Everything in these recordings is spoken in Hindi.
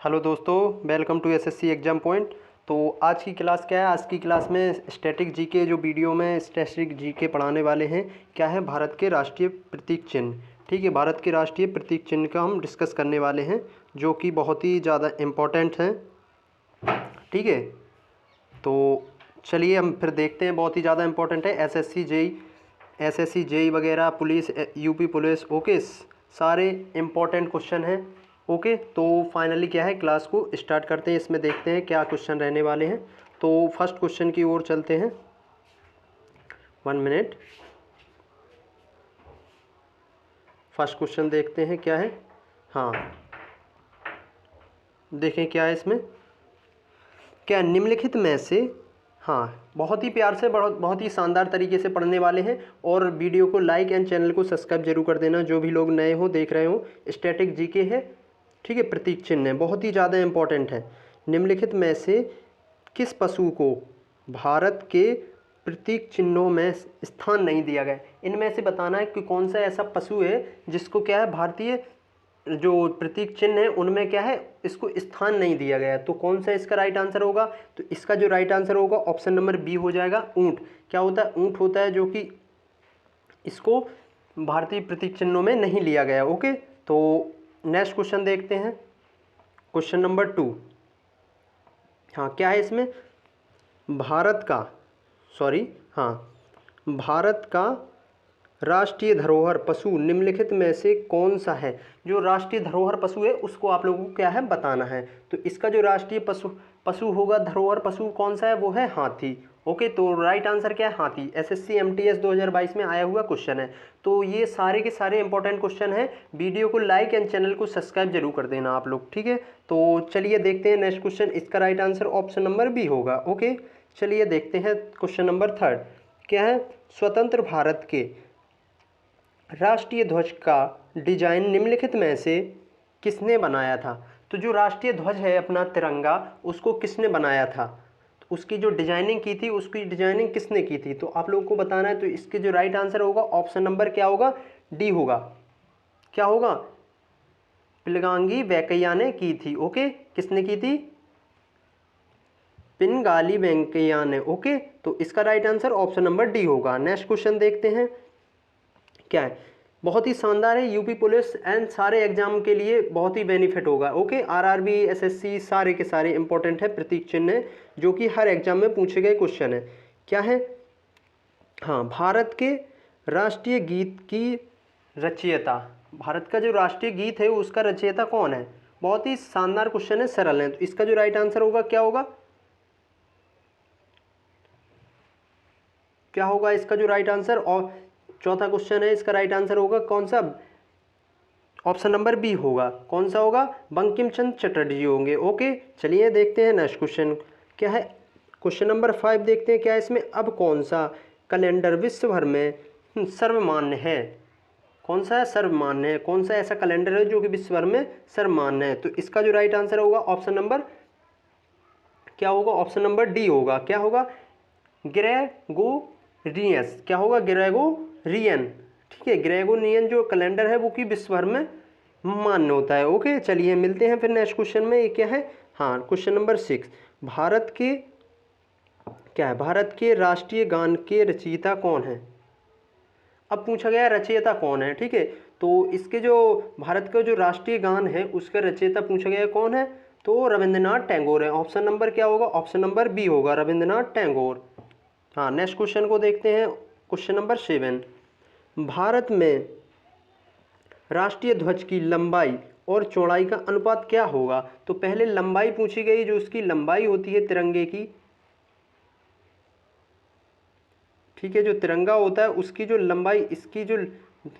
हेलो दोस्तों, welcome to SSC exam point. तो आज की क्लास क्या है? आज की क्लास में स्टैटिक जीके जो वीडियो में स्टैटिक जीके पढ़ाने वाले हैं क्या है, भारत के राष्ट्रीय प्रतीक चिन्ह। ठीक है, भारत के राष्ट्रीय प्रतीक चिन्ह का हम डिस्कस करने वाले हैं जो कि बहुत ही ज़्यादा इम्पोर्टेंट हैं। ठीक है, तो चलिए हम फिर देखते हैं। बहुत ही ज़्यादा इम्पोर्टेंट है। एसएससी जेई वगैरह, पुलिस, यूपी पुलिस, ओके, सारे इम्पोर्टेंट क्वेश्चन हैं। ओके, तो फाइनली क्या है, क्लास को स्टार्ट करते हैं। इसमें देखते हैं क्या क्वेश्चन रहने वाले हैं। तो फर्स्ट क्वेश्चन की ओर चलते हैं। 1 मिनट। फर्स्ट क्वेश्चन देखते हैं क्या है। हाँ, देखें क्या है इसमें। क्या निम्नलिखित में से, हाँ, बहुत ही प्यार से, बहुत ही शानदार तरीके से पढ़ने वाले हैं। और वीडियो को लाइक एंड चैनल को सब्सक्राइब जरूर कर देना, जो भी लोग नए हो, देख रहे हो। स्टैटिक जीके है, ठीक है, प्रतीक चिन्ह है, बहुत ही ज़्यादा इम्पोर्टेंट है। निम्नलिखित में से किस पशु को भारत के प्रतीक चिन्हों में स्थान नहीं दिया गया? इनमें से बताना है कि कौन सा ऐसा पशु है जिसको क्या है, भारतीय जो प्रतीक चिन्ह है उनमें क्या है, इसको स्थान नहीं दिया गया। तो कौन सा इसका राइट आंसर होगा? तो इसका जो राइट आंसर होगा ऑप्शन नंबर बी हो जाएगा, ऊंट। क्या होता है? ऊंट होता है, जो कि इसको भारतीय प्रतीक चिन्हों में नहीं लिया गया। ओके, तो नेक्स्ट क्वेश्चन देखते हैं, क्वेश्चन नंबर 2। हाँ, क्या है इसमें? भारत का, सॉरी, हाँ, भारत का राष्ट्रीय धरोहर पशु निम्नलिखित में से कौन सा है? जो राष्ट्रीय धरोहर पशु है उसको आप लोगों को क्या है, बताना है। तो इसका जो राष्ट्रीय पशु होगा, धरोहर पशु कौन सा है, वो है हाथी। ओके, तो राइट आंसर क्या है? हाथी। एसएससी एमटीएस 2022 में आया हुआ क्वेश्चन है। तो ये सारे के सारे इंपॉर्टेंट क्वेश्चन हैं। वीडियो को लाइक एंड चैनल को सब्सक्राइब जरूर कर देना आप लोग, ठीक है। तो चलिए देखते हैं नेक्स्ट क्वेश्चन। इसका right answer option number B होगा। ओके, चलिए देखते हैं क्वेश्चन नंबर 3। क्या है? स्वतंत्र भारत के राष्ट्रीय ध्वज का डिजाइन निम्नलिखित में से किसने बनाया था? तो जो राष्ट्रीय ध्वज है अपना तिरंगा, उसको किसने बनाया था? तो उसकी जो डिजाइनिंग की थी, उसकी डिजाइनिंग किसने की थी? तो आप लोगों को बताना है। तो इसके जो राइट आंसर होगा ऑप्शन नंबर क्या होगा? डी होगा। क्या होगा? पिलगांगी वेंकैया ने की थी। ओके, किसने की थी? पिनगाली वेंकैया ने। ओके, तो इसका right answer option number D होगा। नेक्स्ट क्वेश्चन देखते हैं क्या है। बहुत ही शानदार है, यूपी पुलिस एंड सारे एग्जाम के लिए बहुत ही बेनिफिट होगा। ओके, आरआरबी, एसएससी, सारे के सारे इंपॉर्टेंट है प्रतीक चिन्ह है, जो कि हर एग्जाम में पूछे गए क्वेश्चन है। क्या है? हाँ, भारत के राष्ट्रीय गीत की रचयिता, भारत का जो राष्ट्रीय गीत है उसका रचयिता कौन है? बहुत ही शानदार क्वेश्चन है, सरल है। तो इसका जो राइट आंसर होगा क्या होगा? क्या होगा इसका जो राइट आंसर? और चौथा क्वेश्चन है, इसका राइट आंसर होगा कौन सा? ऑप्शन नंबर बी होगा। कौन सा होगा? बंकिम चंद्र चटर्जी होंगे। ओके, चलिए देखते हैं नेक्स्ट क्वेश्चन क्या है। क्वेश्चन नंबर 5 देखते हैं क्या है इसमें। अब कौन सा कैलेंडर विश्व भर में सर्वमान्य है? कौन सा है? सर्वमान्य है। कौन सा ऐसा कैलेंडर है जो कि विश्व भर में सर्वमान्य है? तो इसका जो राइट आंसर होगा ऑप्शन नंबर क्या होगा? ऑप्शन नंबर डी होगा। क्या होगा? ग्रेगोरियस। क्या होगा? ग्रेगोरियन। ठीक है, ग्रेगोरियन जो कैलेंडर है वो कि विश्व भर में मान्य होता है। ओके, चलिए मिलते हैं फिर नेक्स्ट क्वेश्चन में। ये क्या है? हाँ, क्वेश्चन नंबर 6। भारत के क्या है, भारत के राष्ट्रीय गान के रचयिता कौन है? अब पूछा गया रचयिता कौन है, ठीक है। तो इसके जो भारत का जो राष्ट्रीय गान है उसका रचयिता पूछा गया कौन है? तो रविंद्रनाथ टैगोर है। ऑप्शन नंबर क्या होगा? ऑप्शन नंबर बी होगा, रविंद्रनाथ टैगोर। हाँ, नेक्स्ट क्वेश्चन को देखते हैं, क्वेश्चन नंबर 7। भारत में राष्ट्रीय ध्वज की लंबाई और चौड़ाई का अनुपात क्या होगा? तो पहले लंबाई पूछी गई, जो उसकी लंबाई होती है तिरंगे की, ठीक है, जो तिरंगा होता है उसकी जो लंबाई, इसकी जो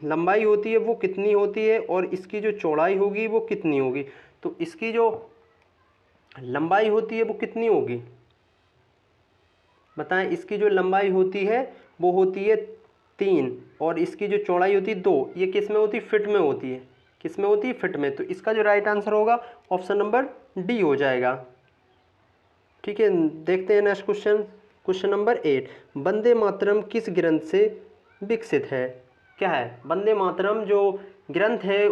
लंबाई होती है वो कितनी होती है, और इसकी जो चौड़ाई होगी वो कितनी होगी? तो इसकी जो लंबाई होती है वो कितनी होगी, बताएं। इसकी जो लंबाई होती है वो होती है 3, और इसकी जो चौड़ाई होती है 2। ये किस में होती है? फिट में होती है। किस में होती है? फिट में। तो इसका जो राइट आंसर होगा ऑप्शन नंबर डी हो जाएगा। ठीक है, देखते हैं next question, question number 8। Vande Mataram किस ग्रंथ से विकसित है? क्या है? वंदे मातरम जो ग्रंथ है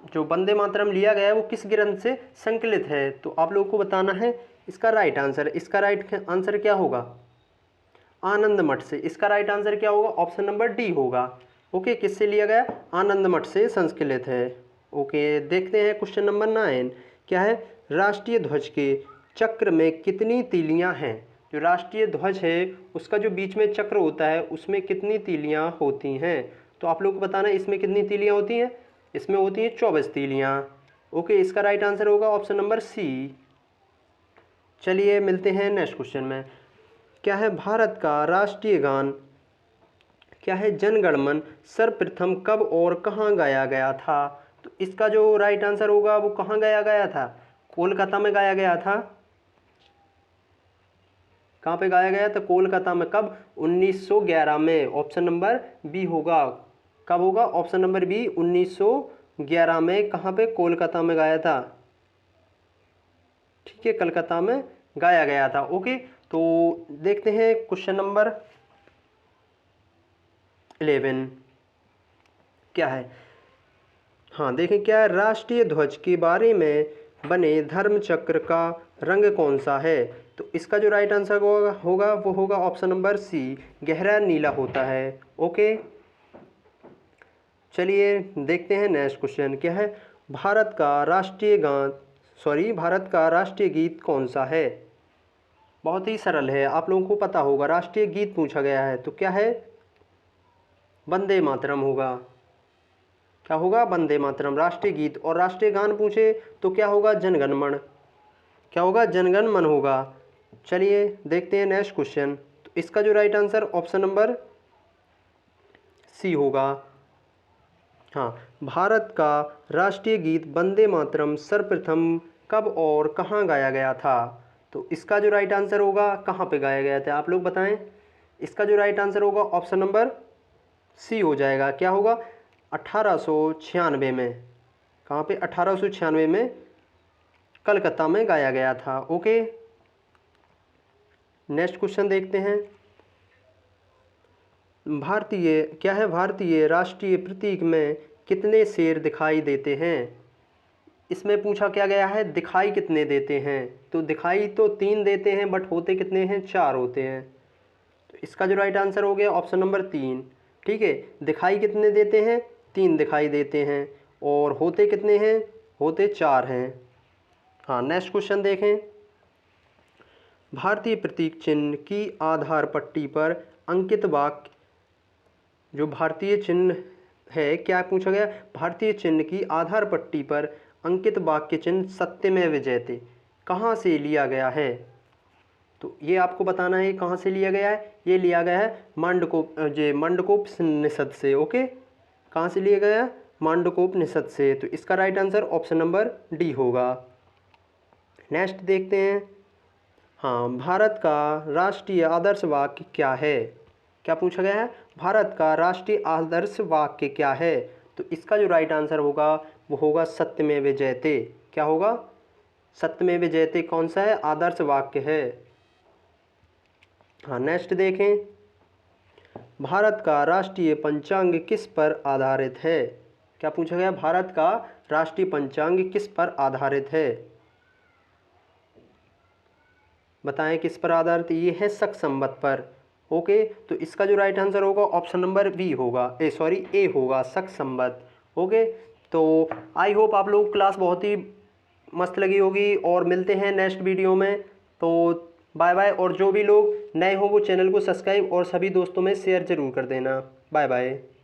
जो वंदे मातरम लिया गया है वो किस ग्रंथ से संकलित है, तो आप लोगों को बताना है इसका राइट आंसर। इसका राइट आंसर क्या होगा, आनंद मठ से। इसका राइट आंसर क्या होगा, ऑप्शन नंबर डी होगा। ओके, किससे लिया गया, आनंद मठ से संकलित है। ओके, देखते हैं क्वेश्चन नंबर 9 क्या है, राष्ट्रीय ध्वज के चक्र में कितनी तीलियां हैं। जो राष्ट्रीय ध्वज है उसका जो बीच में चक्र होता है उसमें कितनी तीलियां होती हैं, तो आप लोग को बताना है इसमें कितनी तीलियां होती हैं। इसमें होती हैं 24 तीलियां। ओके, इसका राइट आंसर होगा ऑप्शन नंबर सी। चलिए मिलते हैं नेक्स्ट क्वेश्चन में। क्या है, भारत का राष्ट्रीय गान क्या है, जन गण मन सर्वप्रथम कब और कहाँ गाया गया था। तो इसका जो राइट आंसर होगा वो कहाँ गाया गया था, कोलकाता में गाया गया था। कहाँ पे गाया गया था, कोलकाता में। कब, 1911 में। ऑप्शन नंबर बी होगा। कब होगा, ऑप्शन नंबर बी, 1911 में। कहाँ पे, कोलकाता में गाया था। ठीक है, कलकत्ता में गाया गया था। ओके, तो देखते हैं क्वेश्चन नंबर 11 क्या है। हाँ देखें, क्या है, राष्ट्रीय ध्वज के बारे में बने धर्म चक्र का रंग कौन सा है। तो इसका जो राइट आंसर होगा वो होगा ऑप्शन नंबर सी, गहरा नीला होता है। ओके, चलिए देखते हैं नेक्स्ट क्वेश्चन। क्या है, भारत का राष्ट्रीय गीत कौन सा है। बहुत ही सरल है, आप लोगों को पता होगा। राष्ट्रीय गीत पूछा गया है तो क्या है, वंदे मातरम होगा। क्या होगा, वंदे मातरम राष्ट्रीय गीत। और राष्ट्रीय गान पूछे तो क्या होगा, जनगण मन। क्या होगा, जनगण मन होगा। चलिए देखते हैं नेक्स्ट क्वेश्चन। तो इसका जो right answer option number C होगा। हाँ, भारत का राष्ट्रीय गीत वंदे मातरम सर्वप्रथम कब और कहाँ गाया गया था। तो इसका जो राइट आंसर होगा, कहाँ पे गाया गया था, आप लोग बताएं। इसका जो राइट आंसर होगा ऑप्शन नंबर सी हो जाएगा। क्या होगा, 1896 में। कहाँ पे, 1896 में कलकत्ता में गाया गया था। ओके, नेक्स्ट क्वेश्चन देखते हैं। भारतीय राष्ट्रीय प्रतीक में कितने शेर दिखाई देते हैं। इसमें पूछा क्या गया है, दिखाई कितने देते हैं। तो दिखाई तो 3 देते हैं बट होते कितने हैं, 4 होते हैं। तो इसका जो राइट आंसर हो गया ऑप्शन नंबर 3। ठीक है, दिखाई कितने देते हैं, 3 दिखाई देते हैं। और होते कितने हैं, होते 4 हैं। हाँ, नेक्स्ट क्वेश्चन देखें। भारतीय प्रतीक चिन्ह की आधार पट्टी पर अंकित वाक्य, जो भारतीय चिन्ह है, क्या पूछा गया, भारतीय चिन्ह की आधार पट्टी पर अंकित वाक्य चिन्ह सत्यमेव जयते कहाँ से लिया गया है। तो ये आपको बताना है कहाँ से लिया गया है। ये लिया गया है मांडकोपनिषद से। ओके, कहाँ से लिया गया है, मांडकोपनिषद से। तो इसका right answer option number D होगा। नेक्स्ट देखते हैं। हाँ, भारत का राष्ट्रीय आदर्श वाक्य क्या है। क्या पूछा गया है, भारत का राष्ट्रीय आदर्श वाक्य क्या है। तो इसका जो राइट आंसर होगा वो होगा सत्यमेव जयते। क्या होगा, सत्यमेव जयते कौन सा है, आदर्श वाक्य है। हाँ, नेक्स्ट देखें। भारत का राष्ट्रीय पंचांग किस पर आधारित है। क्या पूछा गया, भारत का राष्ट्रीय पंचांग किस पर आधारित है। बताएं किस पर आधारित, ये है शक संवत पर। ओके, तो इसका जो राइट आंसर होगा ऑप्शन नंबर बी होगा, ए होगा, शक संवत। ओके, तो आई होप आप लोग क्लास बहुत ही मस्त लगी होगी और मिलते हैं नेक्स्ट वीडियो में। तो बाय बाय, और जो भी लोग नए हो वो चैनल को सब्सक्राइब और सभी दोस्तों में शेयर ज़रूर कर देना। Bye bye.